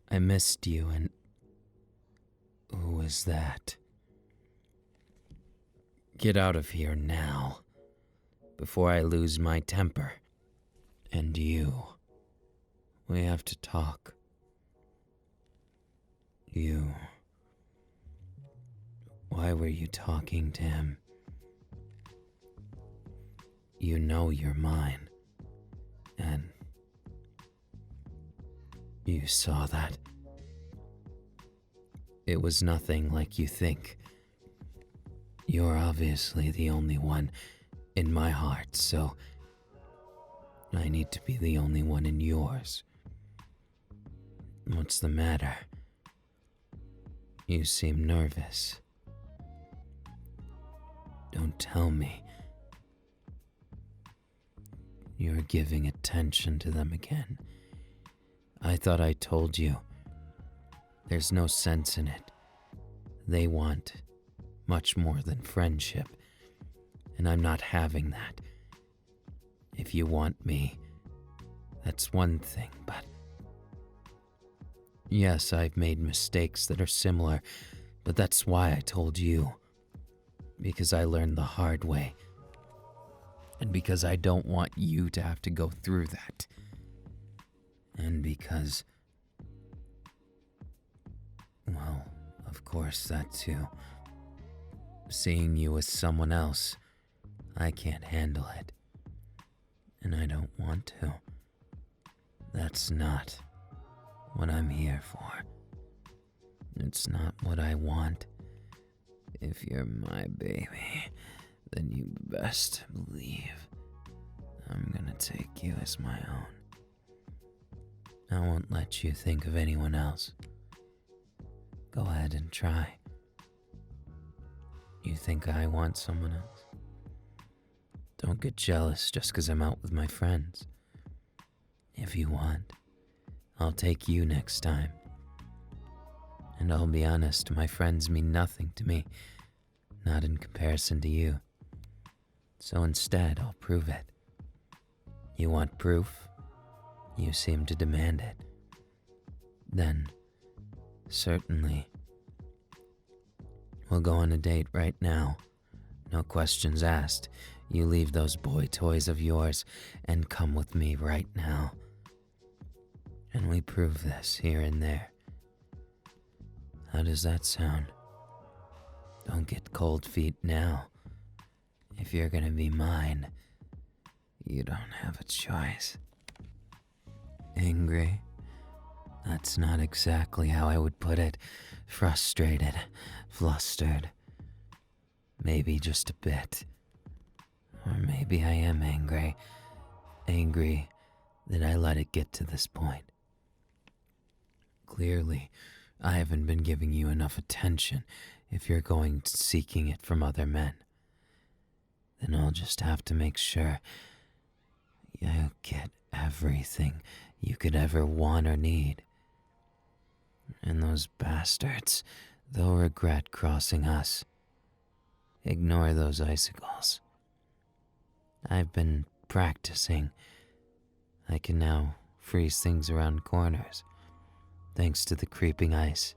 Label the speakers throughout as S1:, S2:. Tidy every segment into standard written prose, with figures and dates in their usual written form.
S1: I missed you and... Who was that? Get out of here now, before I lose my temper. And you. We have to talk. You... Why were you talking to him? You know you're mine. And... You saw that? It was nothing like you think. You're obviously the only one in my heart, so I need to be the only one in yours. What's the matter? You seem nervous. Don't tell me. You're giving attention to them again. I thought I told you. There's no sense in it. They want much more than friendship, and I'm not having that. If you want me, that's one thing, but... Yes, I've made mistakes that are similar, but that's why I told you. Because I learned the hard way. And because I don't want you to have to go through that. And because... Well, of course, that too. Seeing you as someone else, I can't handle it. And I don't want to. That's not what I'm here for. It's not what I want. If you're my baby, then you best believe I'm gonna take you as my own. I won't let you think of anyone else. Go ahead and try. You think I want someone else? Don't get jealous just 'cause I'm out with my friends. If you want, I'll take you next time. And I'll be honest, my friends mean nothing to me, not in comparison to you. So instead, I'll prove it. You want proof? You seem to demand it. Then, certainly, we'll go on a date right now. No questions asked. You leave those boy toys of yours and come with me right now. And we prove this here and there. How does that sound? Don't get cold feet now. If you're gonna be mine, you don't have a choice. Angry? That's not exactly how I would put it. Frustrated, flustered. Maybe just a bit. Or maybe I am angry. Angry that I let it get to this point. Clearly, I haven't been giving you enough attention if you're going seeking it from other men. Then I'll just have to make sure you get everything you could ever want or need. And those bastards, they'll regret crossing us. Ignore those icicles. I've been practicing. I can now freeze things around corners, thanks to the creeping ice.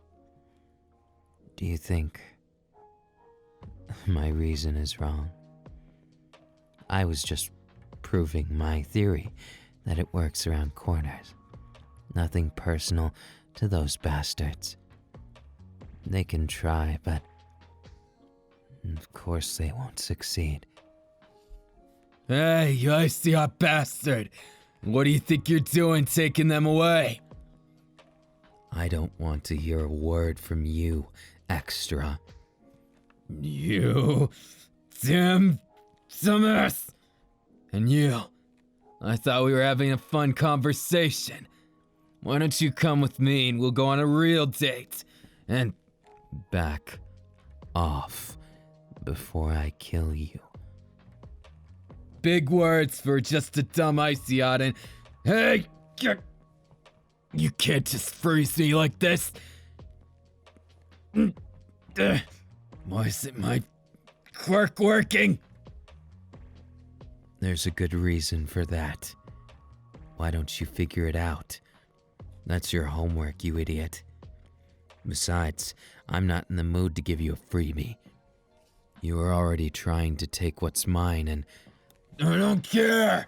S1: Do you think my reason is wrong? I was just proving my theory that it works around corners. Nothing personal to those bastards. They can try, but of course they won't succeed.
S2: Hey, you icy hot bastard! What do you think you're doing taking them away?
S1: I don't want to hear a word from you, extra.
S2: You damn dumbass! And you, I thought we were having a fun conversation. Why don't you come with me and we'll go on a real date? And
S1: Back off before I kill you.
S2: big words for just a dumb icy hot and hey, you can't just freeze me like this. Why isn't my quirk working?
S1: There's a good reason for that. Why don't you figure it out? That's your homework, you idiot. Besides, I'm not in the mood to give you a freebie. You are already trying to take what's mine and...
S2: I don't care!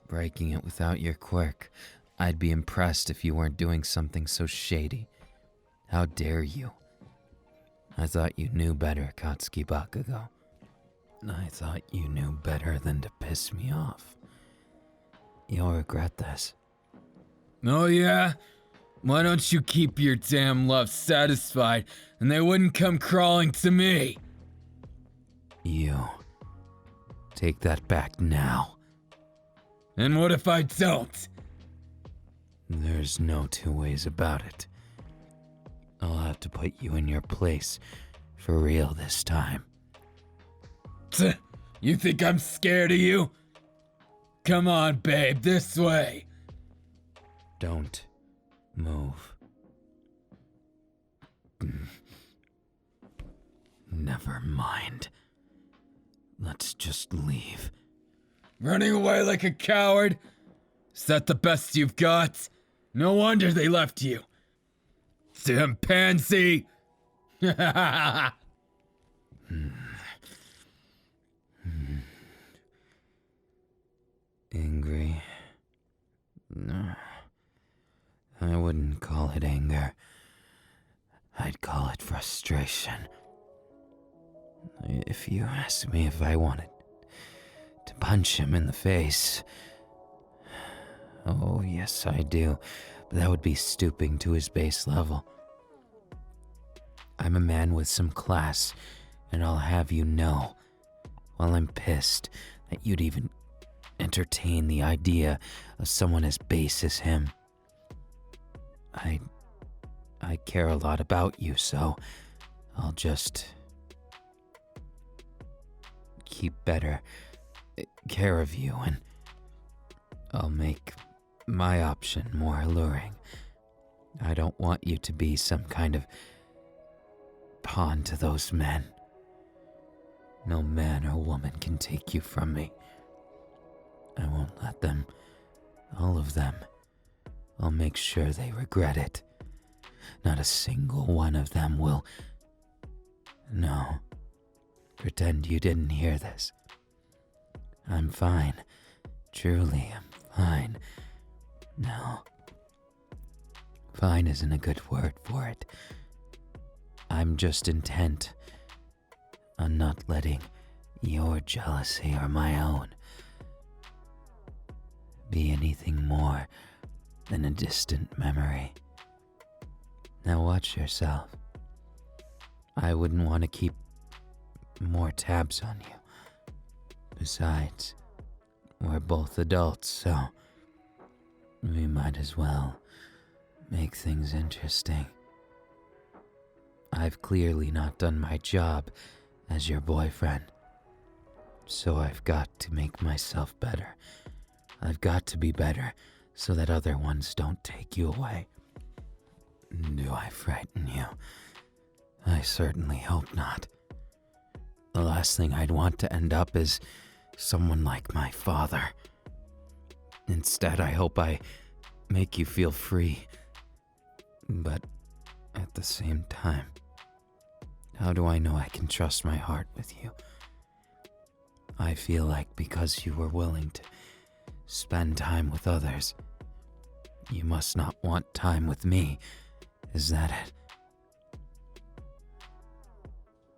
S1: breaking it without your quirk. I'd be impressed if you weren't doing something so shady. How dare you? I thought you knew better, Katsuki Bakugo. I thought you knew better than to piss me off. You'll regret this.
S2: Oh yeah? Why don't you keep your damn love satisfied and they wouldn't come crawling to me?
S1: You. Take that back now.
S2: And what if I don't?
S1: There's no two ways about it. I'll have to put you in your place, for real this time.
S2: You think I'm scared of you? Come on, babe, this way.
S1: Don't move. Never mind. Let's just leave.
S2: Running away like a coward? Is that the best you've got? No wonder they left you. Damn pansy!
S1: Angry? No. I wouldn't call it anger. I'd call it frustration. If you asked me if I wanted to punch him in the face... Oh, yes, I do. But that would be stooping to his base level. I'm a man with some class, and I'll have you know, while I'm pissed, that you'd even entertain the idea of someone as base as him. I care a lot about you, so I'll just keep better care of you, and I'll make my option more alluring. I don't want you to be some kind of pawn to those men. No man or woman can take you from me. I won't let them. All of them. I'll make sure they regret it. Not a single one of them will... No. Pretend you didn't hear this. I'm fine. Truly, I'm fine. No. Fine isn't a good word for it. I'm just intent on not letting your jealousy or my own be anything more than a distant memory. Now watch yourself. I wouldn't want to keep more tabs on you. Besides, we're both adults, so we might as well make things interesting. I've clearly not done my job as your boyfriend, so I've got to make myself better. I've got to be better so that other ones don't take you away. Do I frighten you? I certainly hope not. The last thing I'd want to end up is someone like my father. Instead, I hope I make you feel free. But at the same time, how do I know I can trust my heart with you? I feel like because you were willing to spend time with others, you must not want time with me. Is that it?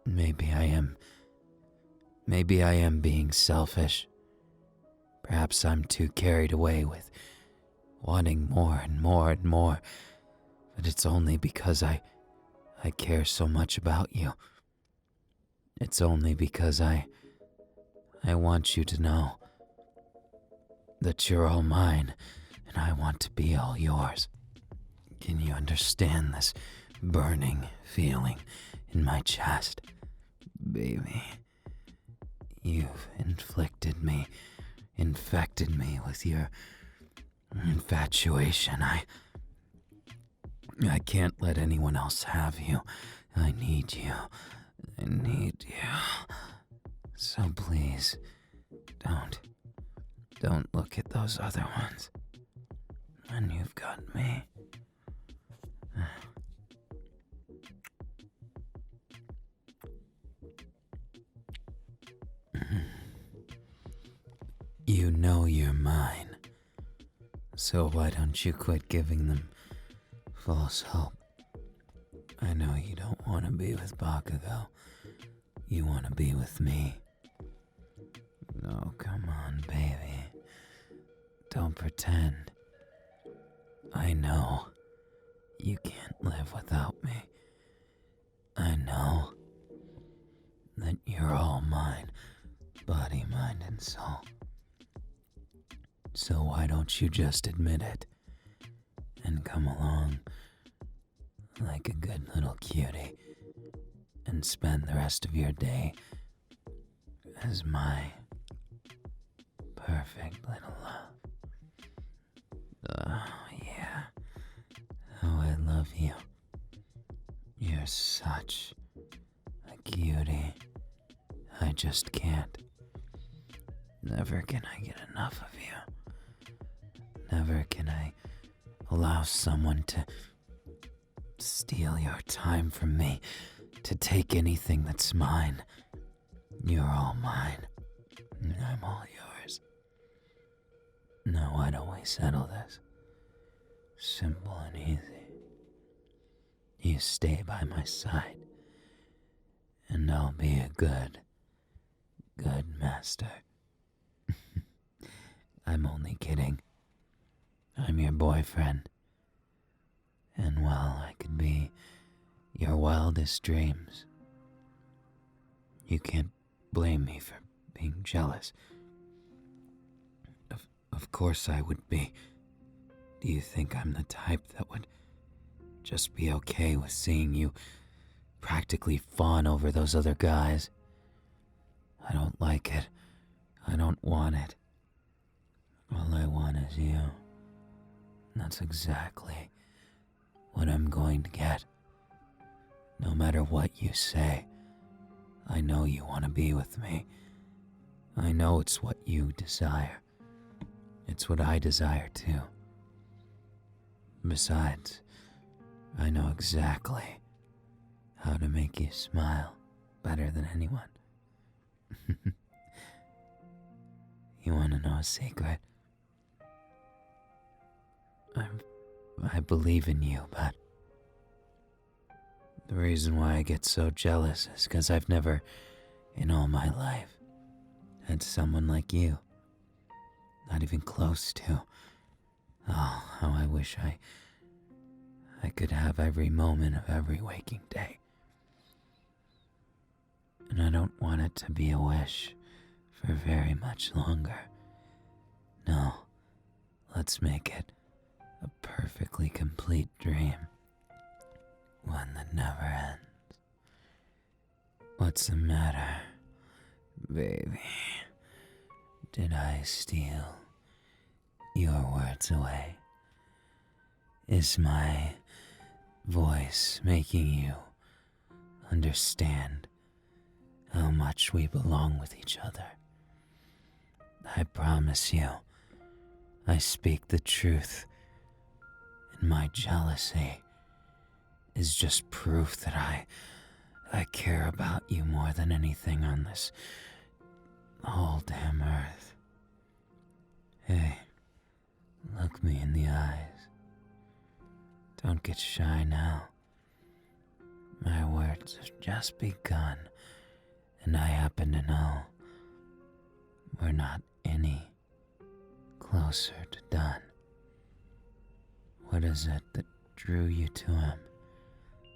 S1: Maybe I am being selfish. Perhaps I'm too carried away with wanting more and more and more. But it's only because I care so much about you. It's only because I want you to know that you're all mine and I want to be all yours. Can you understand this burning feeling in my chest? Baby, you've infected me with your infatuation. I can't let anyone else have you. I need you. So please, don't look at those other ones. And you've got me. You know you're mine. So why don't you quit giving them false hope? I know you don't want to be with Bakugo. You want to be with me. No, come on, baby. Don't pretend. I know you can't live without me. I know that you're all mine, body, mind, and soul. So why don't you just admit it and come along like a good little cutie and spend the rest of your day as my perfect little love? Oh, yeah. Oh, I love you. You're such a cutie. I just can't. Never can I get enough of you. Never can I allow someone to steal your time from me, to take anything that's mine. You're all mine, and I'm all yours. Now why don't we settle this? Simple and easy. You stay by my side, and I'll be a good master. I'm only kidding. I'm your boyfriend. And while I could be your wildest dreams, you can't blame me for being jealous. Of course I would be. Do you think I'm the type that would just be okay with seeing you practically fawn over those other guys? I don't like it. I don't want it. All I want is you. That's exactly what I'm going to get. No matter what you say, I know you want to be with me. I know it's what you desire. It's what I desire too. Besides, I know exactly how to make you smile better than anyone. You want to know a secret? I believe in you, but the reason why I get so jealous is because I've never, in all my life, had someone like you. Not even close to. Oh, how I wish I could have every moment of every waking day. And I don't want it to be a wish for very much longer. No, let's make it a perfectly complete dream. One that never ends. What's the matter, baby? Did I steal your words away? Is my voice making you understand how much we belong with each other? I promise you, I speak the truth, and my jealousy is just proof that I care about you more than anything on this whole damn earth. Hey, look me in the eyes. Don't get shy now. My words have just begun, and I happen to know we're not any closer to done. What is it that drew you to him?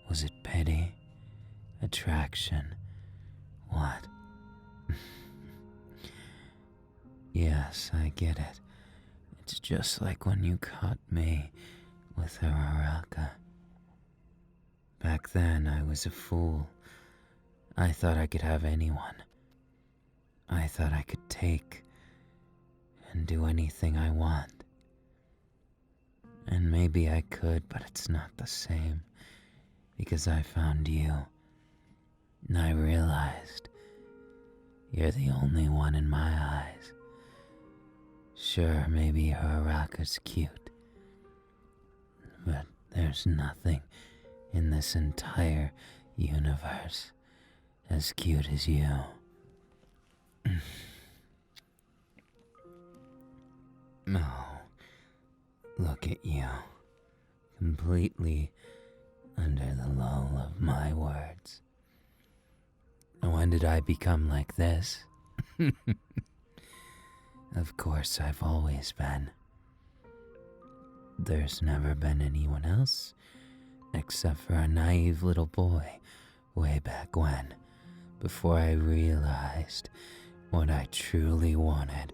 S1: Was it pity? Attraction? What? Yes, I get it. It's just like when you caught me with her Araka. Back then, I was a fool. I thought I could have anyone. I thought I could take and do anything I want. And maybe I could, but it's not the same, because I found you, and I realized you're the only one in my eyes. Sure, maybe your Araka's cute, There's nothing in this entire universe as cute as you. Oh, look at you, completely under the lull of my words. When did I become like this? Of course, I've always been. There's never been anyone else, except for a naive little boy way back when, before I realized what I truly wanted,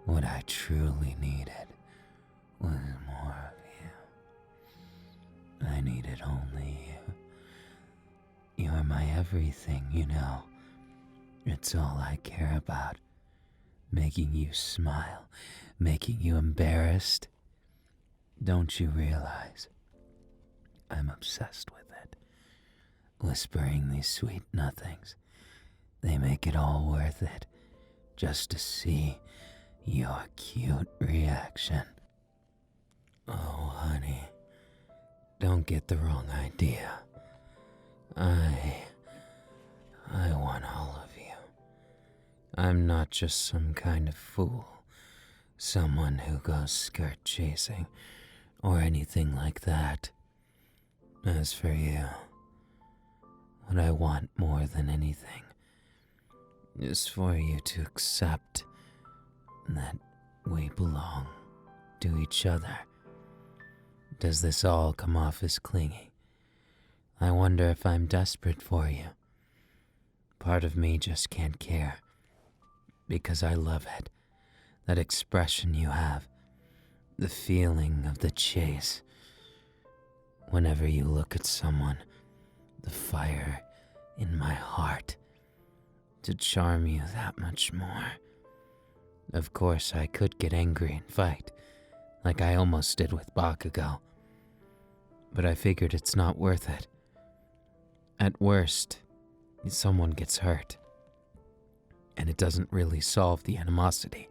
S1: what I truly needed, was more of you. I needed only you. You're my everything, you know. It's all I care about. Making you smile, making you embarrassed. Don't you realize? I'm obsessed with it. Whispering these sweet nothings. They make it all worth it. Just to see your cute reaction. Oh, honey. Don't get the wrong idea. I want all of you. I'm not just some kind of fool. Someone who goes skirt chasing or anything like that. As for you, what I want more than anything is for you to accept that we belong to each other. Does this all come off as clingy? I wonder if I'm desperate for you. Part of me just can't care, because I love it. That expression you have, the feeling of the chase. Whenever you look at someone, the fire in my heart to charm you that much more. Of course, I could get angry and fight, like I almost did with Bakugo. But I figured it's not worth it. At worst, someone gets hurt. And it doesn't really solve the animosity.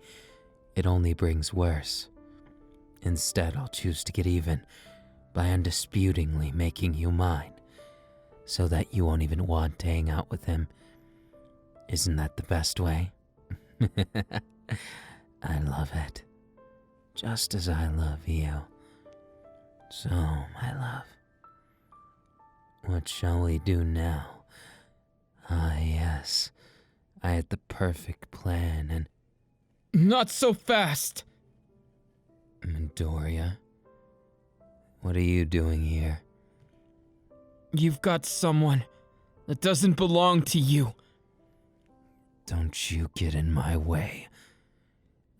S1: It only brings worse. Instead, I'll choose to get even by undisputingly making you mine, so that you won't even want to hang out with him. Isn't that the best way? I love it. Just as I love you. So, my love, what shall we do now? Ah, yes, I had the perfect plan and...
S2: Not so fast!
S1: Midoriya, what are you doing here?
S2: You've got someone that doesn't belong to you.
S1: Don't you get in my way.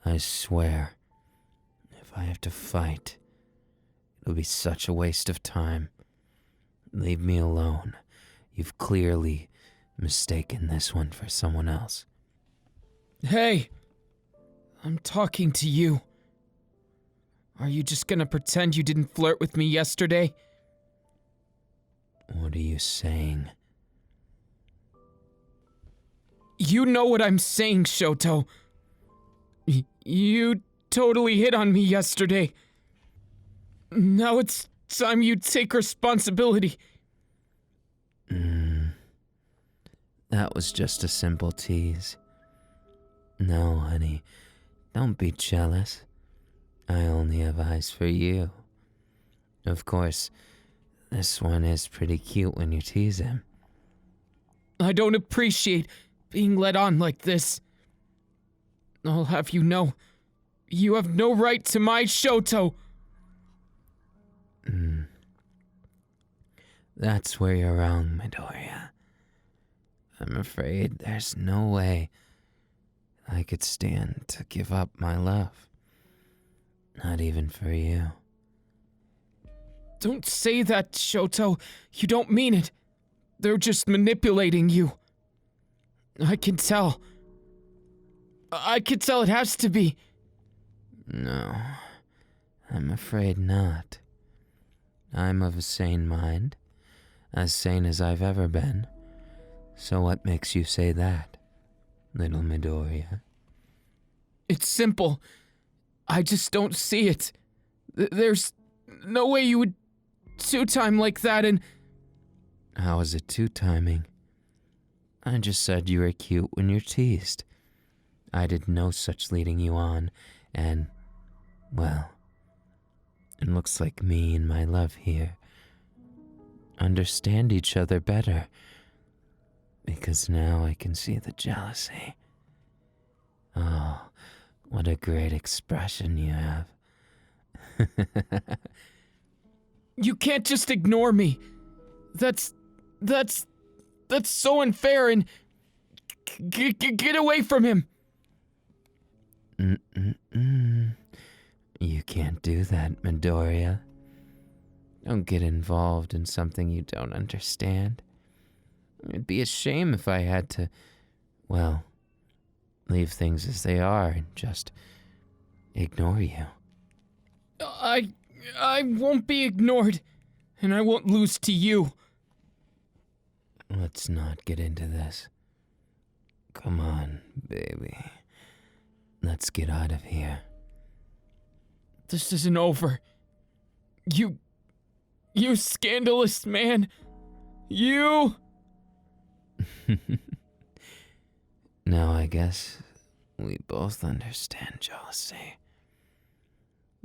S1: I swear, if I have to fight, it'll be such a waste of time. Leave me alone. You've clearly mistaken this one for someone else.
S2: Hey! I'm talking to you. Are you just gonna pretend you didn't flirt with me yesterday?
S1: What are you saying?
S2: You know what I'm saying, Shoto. You totally hit on me yesterday. Now it's time you take responsibility.
S1: That was just a simple tease. No, honey, don't be jealous. I only have eyes for you. Of course, this one is pretty cute when you tease him.
S2: I don't appreciate being led on like this. I'll have you know, you have no right to my Shoto.
S1: That's where you're wrong, Midoriya. I'm afraid there's no way I could stand to give up my love. Not even for you.
S2: Don't say that, Shoto. You don't mean it. They're just manipulating you. I can tell. I can tell it has to be.
S1: No, I'm afraid not. I'm of a sane mind, as sane as I've ever been. So what makes you say that, little Midoriya?
S2: It's simple. I just don't see it. There's no way you would two-time like that and...
S1: How is it two-timing? I just said you were cute when you're teased. I did no such leading you on, and, well, it looks like me and my love here understand each other better, because now I can see the jealousy. Oh, what a great expression you have.
S2: You can't just ignore me. That's so unfair and... Get away from him.
S1: You can't do that, Midoriya. Don't get involved in something you don't understand. It'd be a shame if I had to, well, leave things as they are and just ignore you.
S2: I won't be ignored, and I won't lose to you.
S1: Let's not get into this. Come on, baby. Let's get out of here.
S2: This isn't over. You scandalous man. You...
S1: Now I guess we both understand jealousy.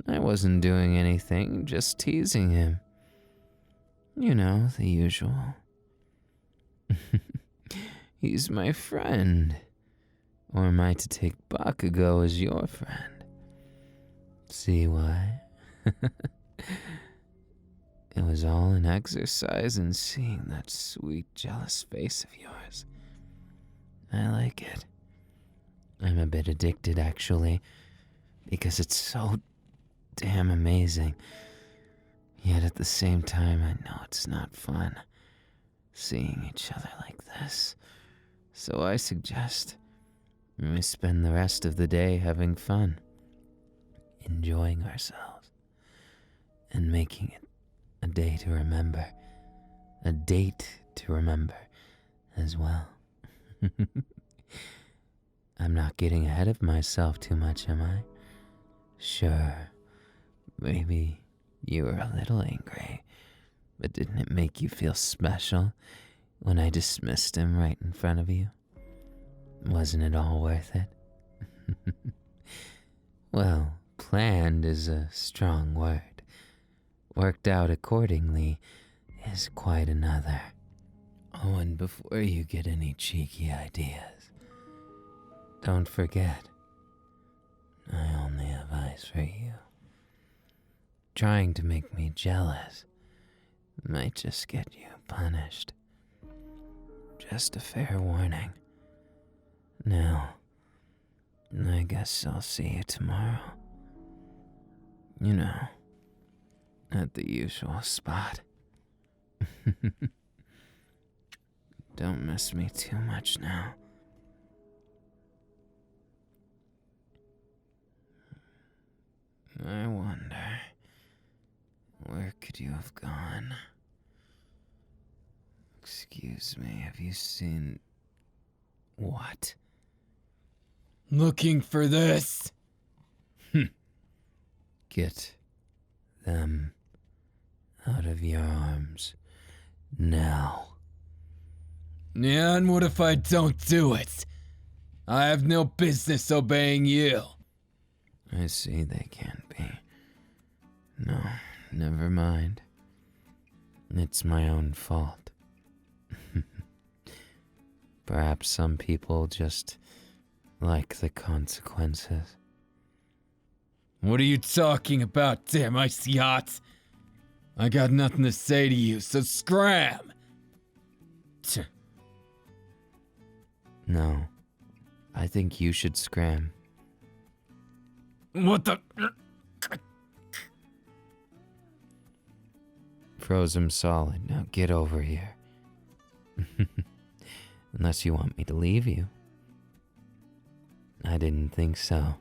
S1: I wasn't doing anything, just teasing him. You know, the usual. He's my friend. Or am I to take Bakugo as your friend? See why? It was all an exercise in seeing that sweet, jealous face of yours. I like it. I'm a bit addicted, actually, because it's so damn amazing. Yet at the same time, I know it's not fun, seeing each other like this. So I suggest we spend the rest of the day having fun, enjoying ourselves, and making it a day to remember. A date to remember as well. I'm not getting ahead of myself too much, am I? Sure, maybe you were a little angry, but didn't it make you feel special when I dismissed him right in front of you? Wasn't it all worth it? Well, planned is a strong word. Worked out accordingly is quite another. Oh, and before you get any cheeky ideas, don't forget, I only have eyes for you. Trying to make me jealous might just get you punished. Just a fair warning. Now, I guess I'll see you tomorrow. You know, at the usual spot. Don't miss me too much now. I wonder, where could you have gone? Excuse me, have you seen... What?
S2: Looking for this.
S1: Get them out of your arms now.
S2: Yeah, and what if I don't do it? I have no business obeying you.
S1: I see they can't be. No, never mind. It's my own fault. Perhaps some people just like the consequences.
S2: What are you talking about, damn icy hot? I got nothing to say to you, so scram!
S1: No, I think you should scram.
S2: What the...
S1: Froze him solid. Now get over here. Unless you want me to leave you. I didn't think so.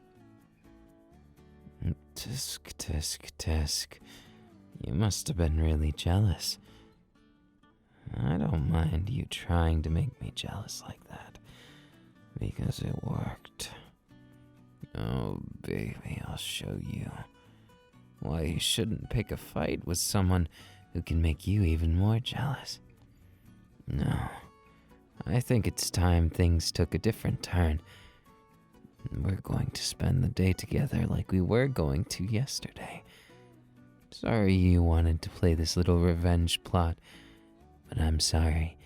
S1: Tisk, tisk, tisk. You must have been really jealous. I don't mind you trying to make me jealous like that, because it worked. Oh, baby, I'll show you why you shouldn't pick a fight with someone who can make you even more jealous. No, I think it's time things took a different turn. We're going to spend the day together like we were going to yesterday. Sorry you wanted to play this little revenge plot, but I'm sorry,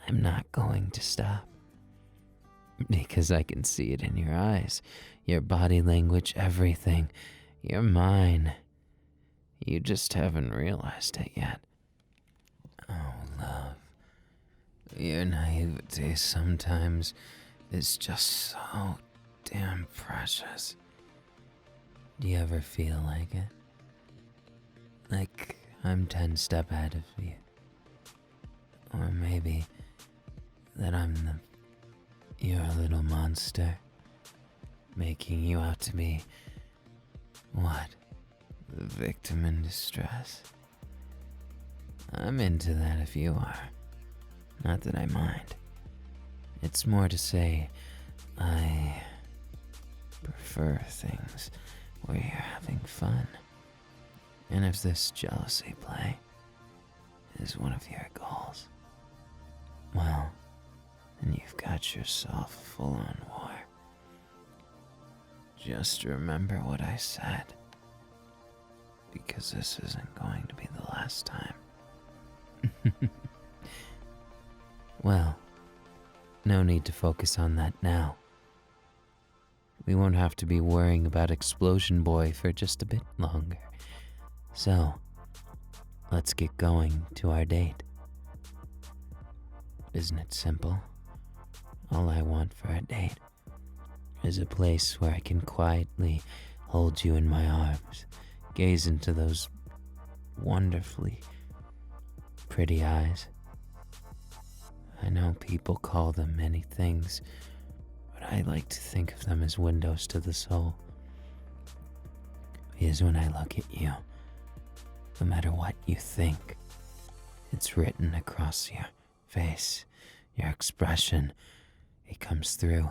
S1: I'm not going to stop. Because I can see it in your eyes, your body language, everything. You're mine. You just haven't realized it yet. Oh, love. Your naivete sometimes is just so damn precious. Do you ever feel like it? Like I'm 10 steps ahead of you? Or maybe that I'm your little monster, making you out to be, what, the victim in distress? I'm into that if you are. Not that I mind. It's more to say, I prefer things where you're having fun. And if this jealousy play is one of your goals, well, then you've got yourself a full-on war. Just remember what I said, because this isn't going to be the last time. Well, no need to focus on that now. We won't have to be worrying about Explosion Boy for just a bit longer. So, let's get going to our date. Isn't it simple? All I want for a date is a place where I can quietly hold you in my arms, gaze into those wonderfully pretty eyes. I know people call them many things, but I like to think of them as windows to the soul. Because when I look at you, no matter what you think, it's written across your face, your expression. It comes through.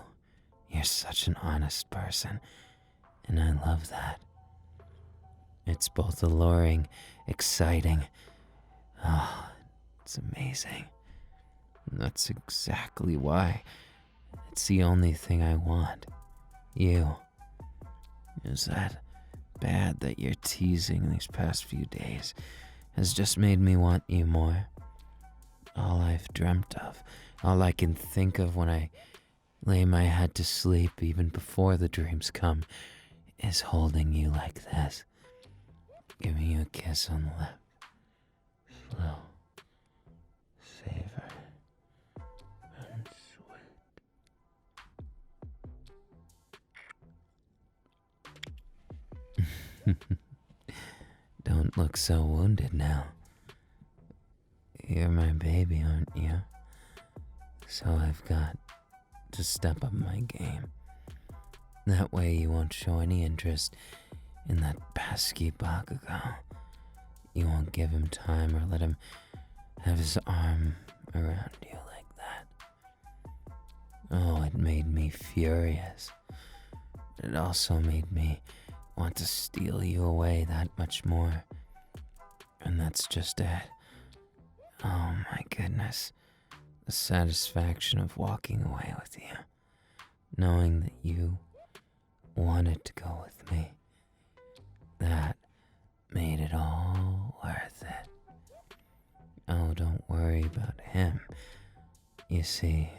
S1: You're such an honest person, and I love that. It's both alluring, exciting. Oh, it's amazing. And that's exactly why it's the only thing I want. You. Is that bad that you're teasing these past few days has just made me want you more. All I've dreamt of, all I can think of when I lay my head to sleep even before the dreams come, is holding you like this, giving you a kiss on the lips. Slow, savor, and sweet. Don't look so wounded now. You're my baby, aren't you? So I've got to step up my game. That way you won't show any interest in that pesky Bakugo. You won't give him time or let him have his arm around you like that. Oh, it made me furious. It also made me want to steal you away that much more. And that's just it. Oh my goodness. The satisfaction of walking away with you. Knowing that you wanted to go with me. That made it all worth it. Oh, don't worry about him. You see,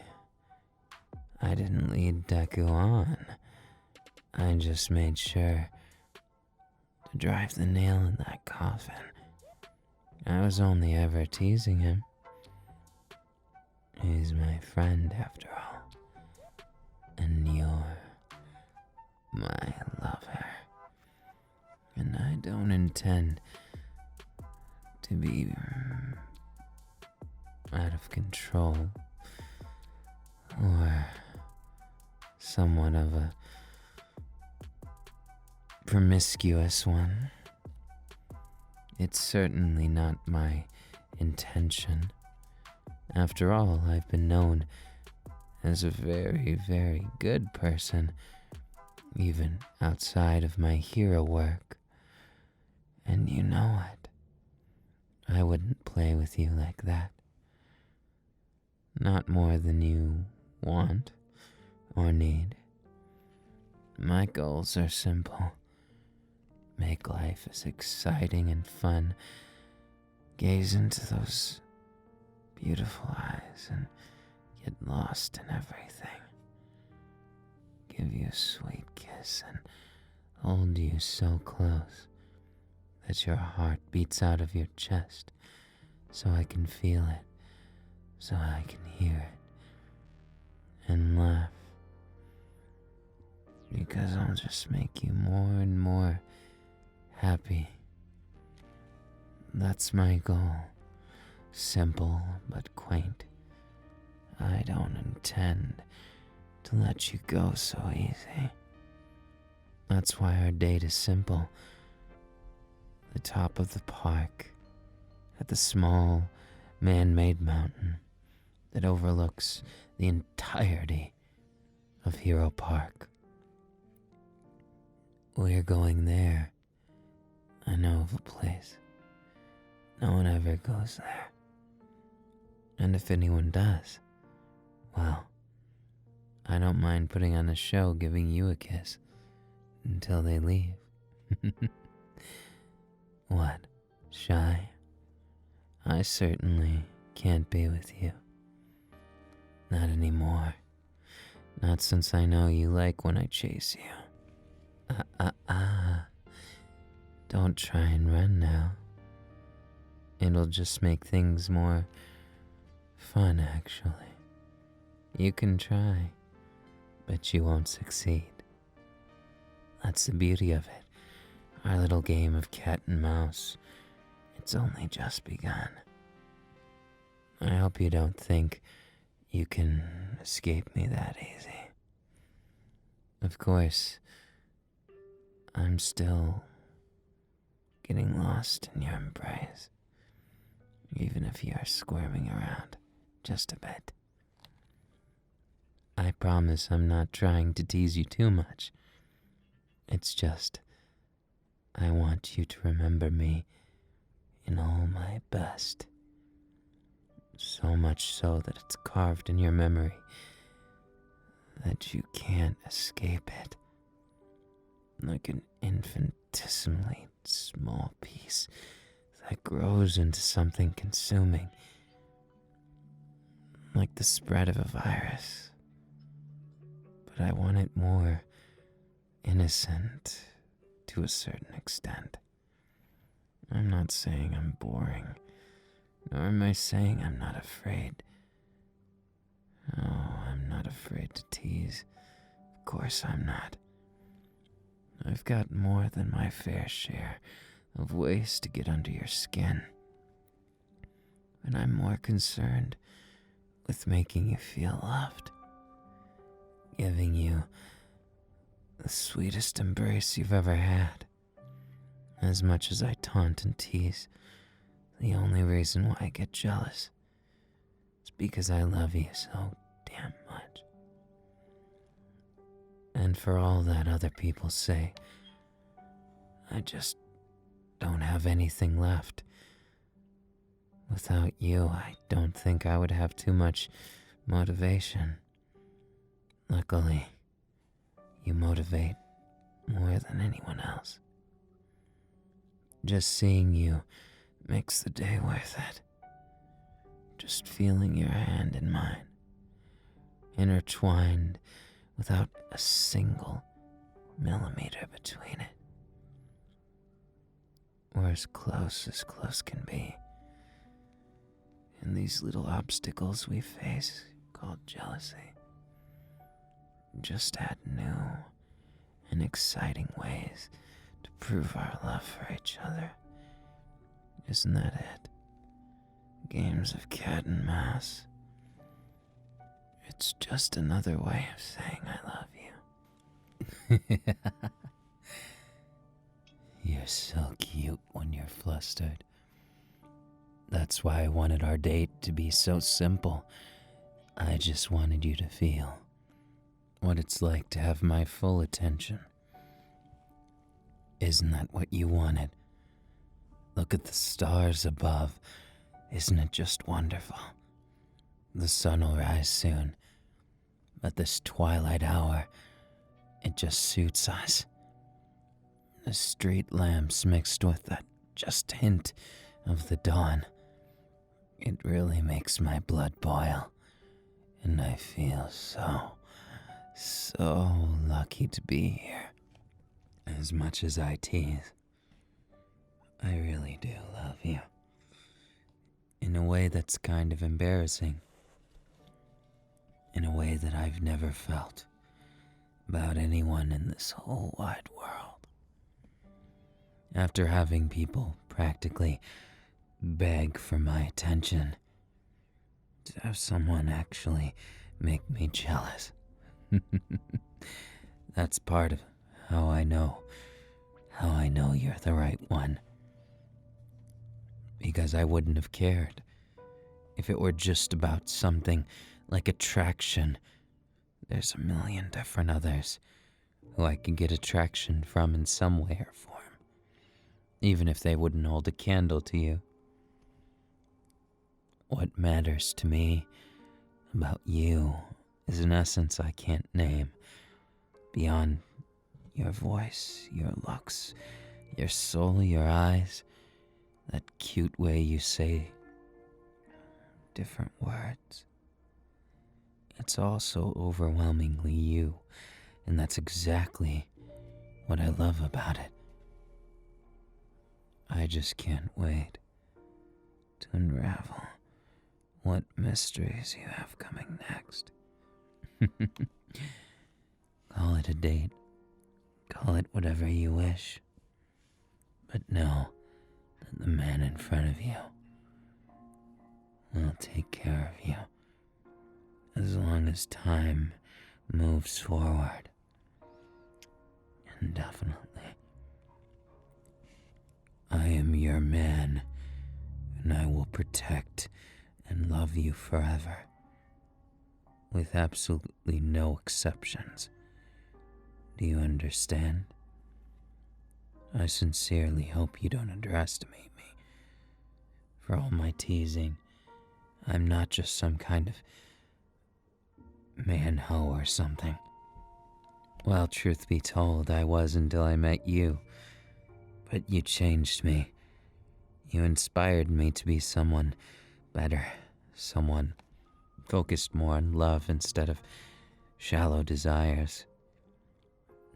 S1: I didn't lead Deku on. I just made sure to drive the nail in that coffin. I was only ever teasing him. He's my friend after all. And you're my lover. And I don't intend to be out of control or somewhat of a promiscuous one. It's certainly not my intention. After all, I've been known as a very, very good person, even outside of my hero work. And you know it. I wouldn't play with you like that. Not more than you want or need. My goals are simple. Make life as exciting and fun. Gaze into those beautiful eyes and get lost in everything. Give you a sweet kiss and hold you so close that your heart beats out of your chest so I can feel it, so I can hear it, and laugh. Because I'll just make you more and more happy. That's my goal. Simple but quaint. I don't intend to let you go so easy. That's why our date is simple. The top of the park, at the small, man-made mountain that overlooks the entirety of Hero Park. We're going there. I know of a place. No one ever goes there. And if anyone does, well, I don't mind putting on a show giving you a kiss until they leave. What, shy? I certainly can't be with you. Not anymore. Not since I know you like when I chase you. Don't try and run now. It'll just make things more fun, actually. You can try, but you won't succeed. That's the beauty of it. Our little game of cat and mouse. It's only just begun. I hope you don't think you can escape me that easy. Of course, I'm still getting lost in your embrace, even if you are squirming around just a bit. I promise I'm not trying to tease you too much. It's just, I want you to remember me in all my best. So much so that it's carved in your memory that you can't escape it. Like an infinitesimally small piece that grows into something consuming. Like the spread of a virus. But I want it more innocent to a certain extent. I'm not saying I'm boring, nor am I saying I'm not afraid. Oh, I'm not afraid to tease. Of course I'm not. I've got more than my fair share of ways to get under your skin. And I'm more concerned with making you feel loved. Giving you the sweetest embrace you've ever had. As much as I taunt and tease, the only reason why I get jealous is because I love you so damn much. And for all that other people say, I just don't have anything left. Without you, I don't think I would have too much motivation. Luckily, you motivate more than anyone else. Just seeing you makes the day worth it. Just feeling your hand in mine, intertwined without a single millimeter between it. We're as close can be. And these little obstacles we face, called jealousy, just add new and exciting ways to prove our love for each other. Isn't that it? Games of cat and mouse. It's just another way of saying I love you. You're so cute when you're flustered. That's why I wanted our date to be so simple. I just wanted you to feel what it's like to have my full attention. Isn't that what you wanted? Look at the stars above. Isn't it just wonderful? The sun will rise soon, but this twilight hour, it just suits us. The street lamps mixed with that just hint of the dawn. It really makes my blood boil, and I feel so lucky to be here. As much as I tease, I really do love you. In a way that's kind of embarrassing. In a way that I've never felt about anyone in this whole wide world. After having people practically beg for my attention, to have someone actually make me jealous. That's part of how I know you're the right one. Because I wouldn't have cared if it were just about something like attraction. There's a million different others who I can get attraction from in some way or form, even if they wouldn't hold a candle to you. What matters to me about you is an essence I can't name, beyond your voice, your looks, your soul, your eyes, that cute way you say different words. It's all so overwhelmingly you, and that's exactly what I love about it. I just can't wait to unravel what mysteries you have coming next. Call it a date. Call it whatever you wish. But know that the man in front of you will take care of you as long as time moves forward. Indefinitely. I am your man, and I will protect and love you forever, with absolutely no exceptions. Do you understand? I sincerely hope you don't underestimate me. For all my teasing, I'm not just some kind of man-ho or something. Well, truth be told, I was until I met you. But you changed me. You inspired me to be someone better, someone focused more on love instead of shallow desires.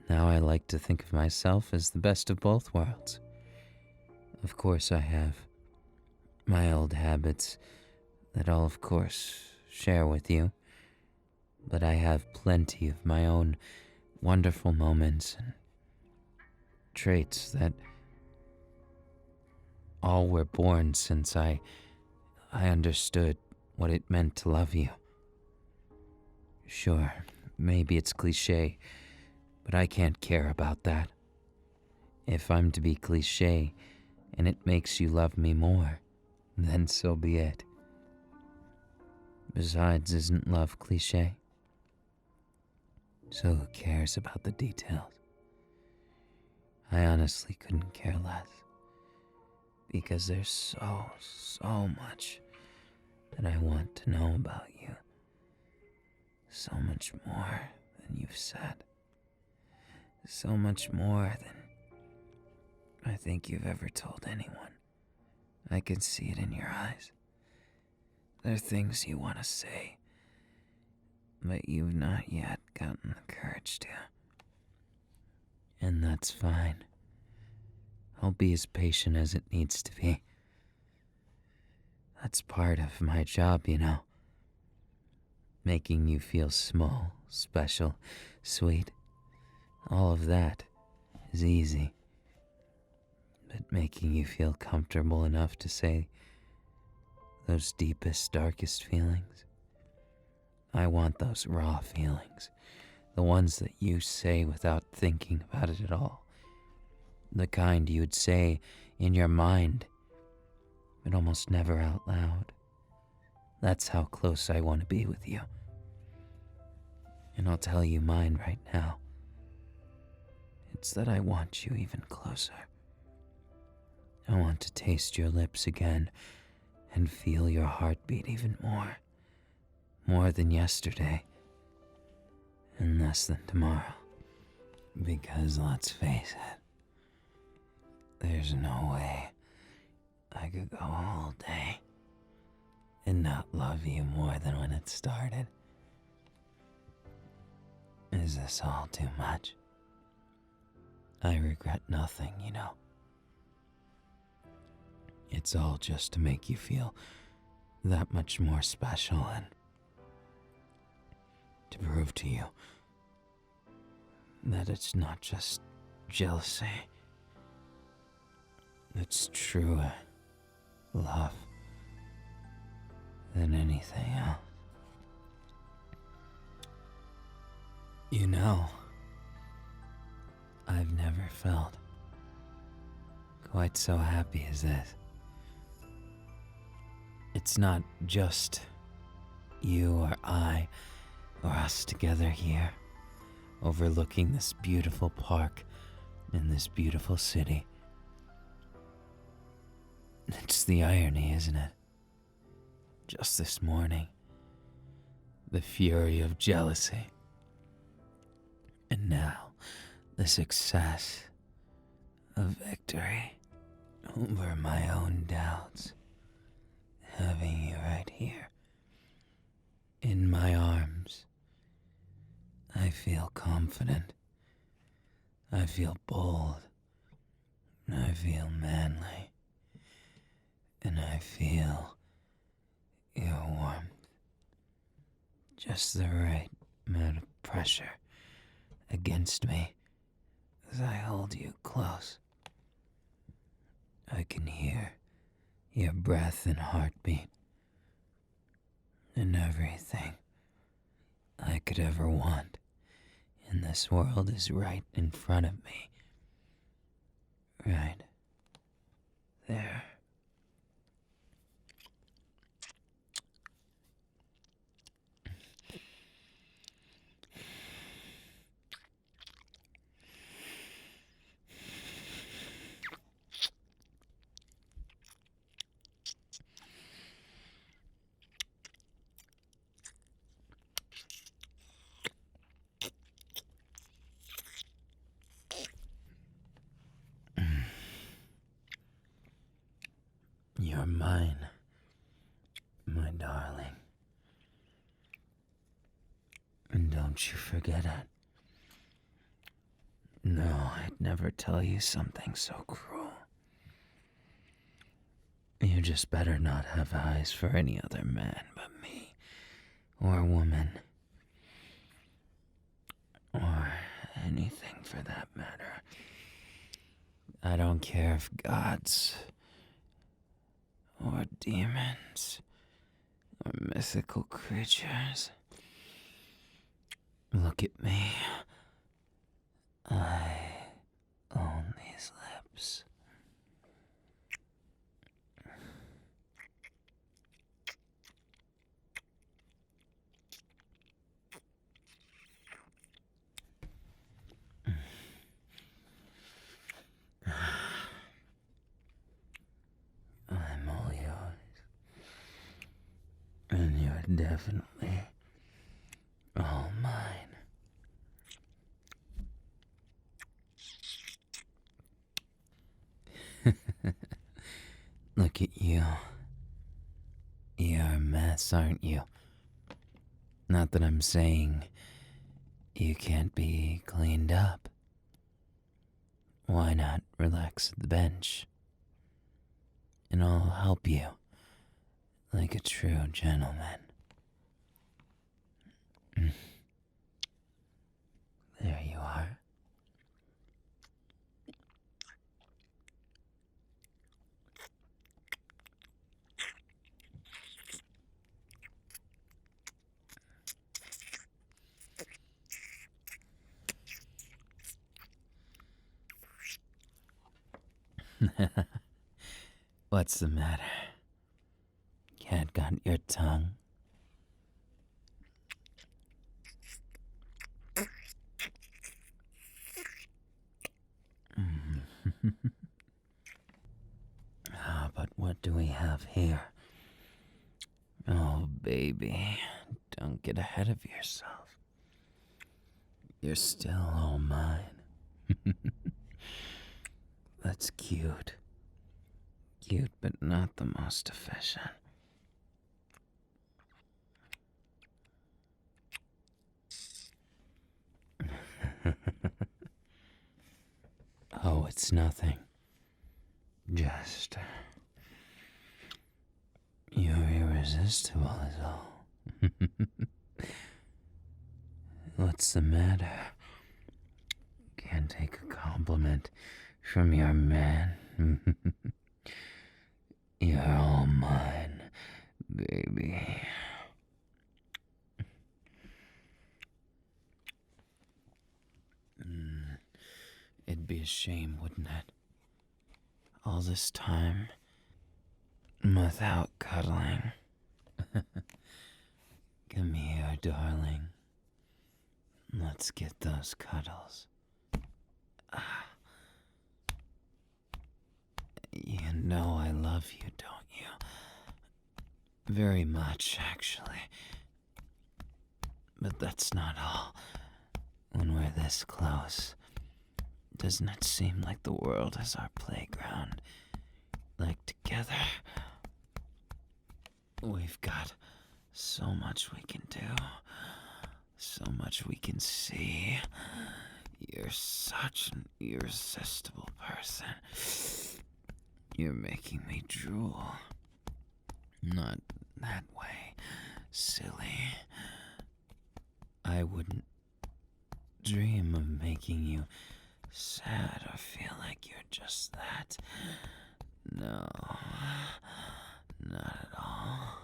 S1: Now I like to think of myself as the best of both worlds. Of course I have my old habits that I'll of course share with you, but I have plenty of my own wonderful moments and traits that all were born since I understood what it meant to love you. Sure, maybe it's cliché, but I can't care about that. If I'm to be cliché and it makes you love me more, then so be it. Besides, isn't love cliché? So who cares about the details? I honestly couldn't care less. Because there's so much that I want to know about you. So much more than you've said. So much more than I think you've ever told anyone. I can see it in your eyes. There are things you want to say, but you've not yet gotten the courage to. And that's fine. I'll be as patient as it needs to be. That's part of my job, you know. Making you feel small, special, sweet. All of that is easy. But making you feel comfortable enough to say those deepest, darkest feelings, I want those raw feelings. The ones that you say without thinking about it at all. The kind you'd say in your mind, but almost never out loud. That's how close I want to be with you. And I'll tell you mine right now. It's that I want you even closer. I want to taste your lips again and feel your heartbeat even more. More than yesterday. And less than tomorrow. Because let's face it, there's no way I could go a whole day and not love you more than when it started. Is this all too much? I regret nothing, you know. It's all just to make you feel that much more special and to prove to you that it's not just jealousy. It's truer love than anything else. You know, I've never felt quite so happy as this. It's not just you or I or us together here, overlooking this beautiful park in this beautiful city. It's the irony, isn't it? Just this morning, the fury of jealousy. And now, the success of victory over my own doubts. Having you right here, in my arms. I feel confident. I feel bold. I feel manly. And I feel your warmth. Just the right amount of pressure against me as I hold you close. I can hear your breath and heartbeat, and everything I could ever want in this world is right in front of me. Right there. You're mine, my darling. And don't you forget it. No, I'd never tell you something so cruel. You just better not have eyes for any other man but me, or woman, or anything for that matter. I don't care if gods, or demons, or mythical creatures. Look at me. I own these lips. I'm all yours. And you're definitely all mine. Look at you. You're a mess, aren't you? Not that I'm saying you can't be cleaned up. Why not relax at the bench? And I'll help you, like a true gentleman. There you are. What's the matter? Cat got your tongue? What do we have here? Oh, baby, don't get ahead of yourself. You're still all mine. That's cute. Cute, but not the most efficient. Oh, it's nothing. Just... you're irresistible is all. What's the matter? Can't take a compliment from your man. You're all mine, baby. It'd be a shame, wouldn't it? All this time without cuddling. Come here, darling. Let's get those cuddles. You know I love you, don't you? Very much, actually. But that's not all. When we're this close, doesn't it seem like the world is our playground? Like together, we've got so much we can do, so much we can see. You're such an irresistible person. You're making me drool. Not that way, silly. I wouldn't dream of making you sad or feel like you're just that. No, not at all.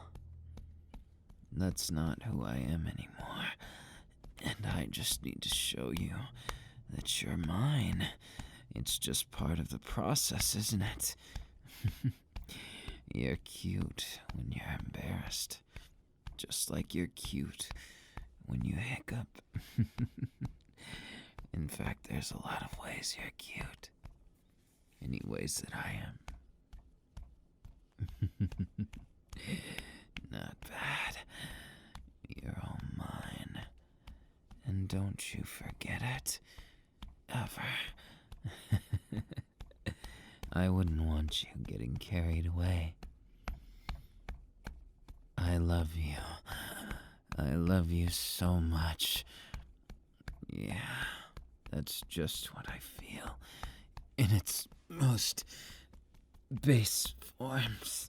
S1: That's not who I am anymore. And I just need to show you that you're mine. It's just part of the process, isn't it? You're cute when you're embarrassed. Just like you're cute when you hiccup. In fact, there's a lot of ways you're cute. Any ways that I am. Not bad. You're all mine. And don't you forget it. Ever. I wouldn't want you getting carried away. I love you. I love you so much. Yeah, that's just what I feel. In its most base forms.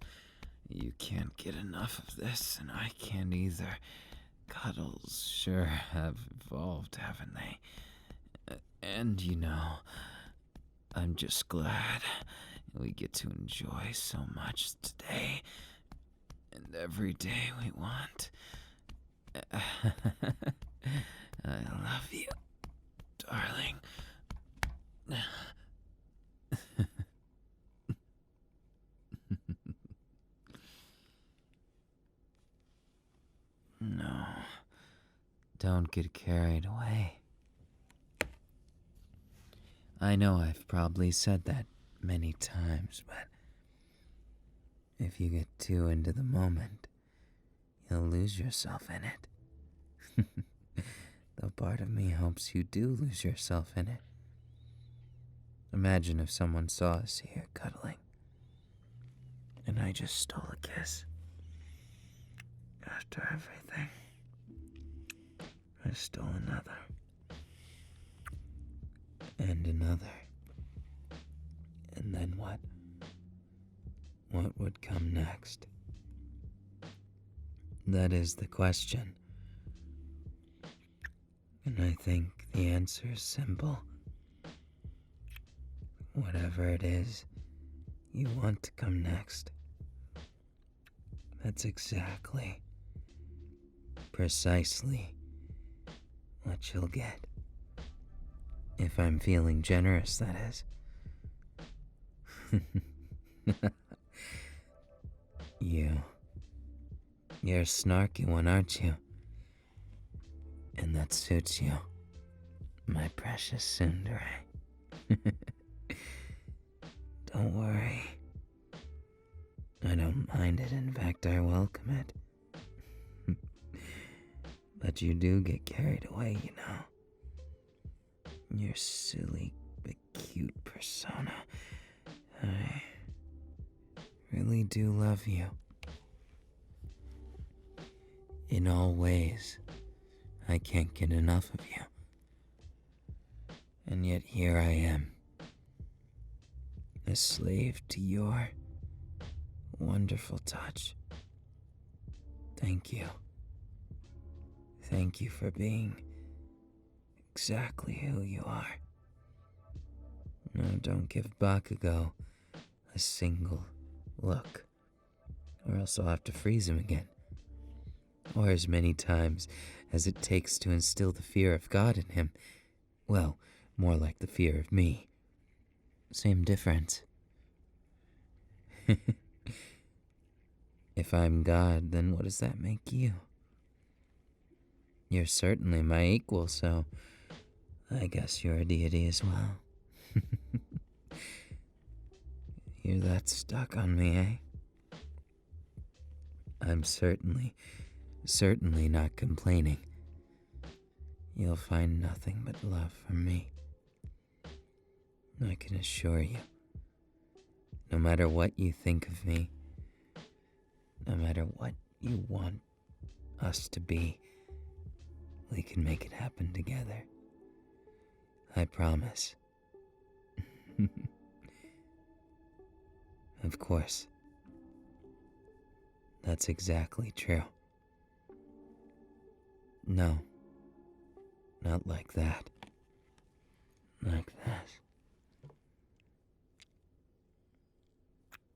S1: You can't get enough of this, and I can't either. Cuddles sure have evolved, haven't they? And you know, I'm just glad we get to enjoy so much today and every day we want. I love you, darling. No, don't get carried away. I know I've probably said that many times, but if you get too into the moment, you'll lose yourself in it. Though part of me hopes you do lose yourself in it. Imagine if someone saw us here cuddling, and I just stole a kiss. After everything, I stole another. And another. And then what? What would come next? That is the question. And I think the answer is simple. Whatever it is you want to come next, that's exactly, precisely what you'll get. If I'm feeling generous, that is. You're a snarky one, aren't you? And that suits you, my precious tsundere. Don't worry. I don't mind it. In fact, I welcome it. But you do get carried away, you know. Your silly but cute persona. I really do love you. In all ways, I can't get enough of you. And yet here I am, a slave to your wonderful touch. Thank you. Thank you for being exactly who you are. No, don't give Bakugo a single look, or else I'll have to freeze him again. Or as many times as it takes to instill the fear of God in him. Well, more like the fear of me. Same difference. If I'm God, then what does that make you? You're certainly my equal, so I guess you're a deity as well. You're that stuck on me, eh? I'm certainly not complaining. You'll find nothing but love from me. I can assure you, no matter what you think of me, no matter what you want us to be, we can make it happen together. I promise. Of course. That's exactly true. No, not like that. Like that.